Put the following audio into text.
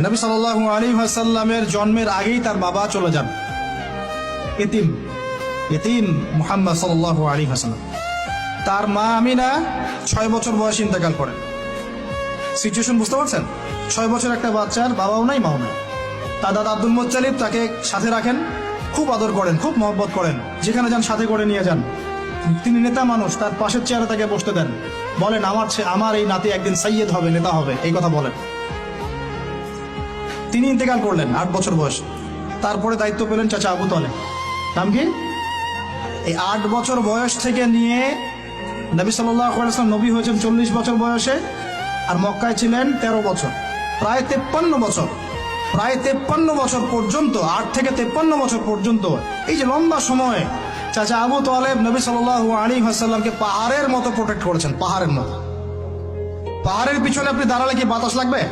নবী সাল্লাল্লাহু আলাইহি ওয়াসাল্লামের জন্মের আগেই তার বাবা চলে যান, এতিম মুহাম্মদ সাল্লাল্লাহু আলাইহি ওয়াসাল্লাম। তার মা আমিনা 6 বছর বয়সে ইন্তেকাল করেন। সিচুয়েশন বুঝতে পারছেন? 6 বছর একটা বাচ্চার বাবাও নাই মাও নাই। তার দাদা আব্দুল মুত্তালিব তাকে সাথে রাখেন, খুব আদর করেন, খুব মহব্বত করেন, যেখানে যান সাথে করে নিয়ে যান। তিনি নেতা মানুষ, তার পাশের চেয়ারে তাকে বসতে দেন, বলেন আমার এই নাতি একদিন সাইয়্যেদ হবে, নেতা হবে, এই কথা বলেন। তিনি ইন্তেকাল করলেন 8 বছর বয়সে। তারপরে দায়িত্ব পেলেন চাচা আবু তালেব। নাম কি? এই 8 বছর বয়স থেকে নিয়ে নবী সাল্লাল্লাহু আলাইহি ওয়াসাল্লাম নবী হয়েছেন 40 বছর বয়সে, আর মক্কায় ছিলেন 13 বছর, প্রায় 53 বছর। প্রায় 53 বছর পর্যন্ত, 8 থেকে 53 বছর পর্যন্ত, এই যে লম্বা সময় চাচা আবু তালেব নবী সাল্লাল্লাহু আলাইহি ওয়াসাল্লামকে পাহাড়ের মতো প্রোটেক্ট করেছেন, পাহাড়ের মতো। পাহাড়ের পিছনে আপনি দাঁড়ালে কি বাতাস লাগবে?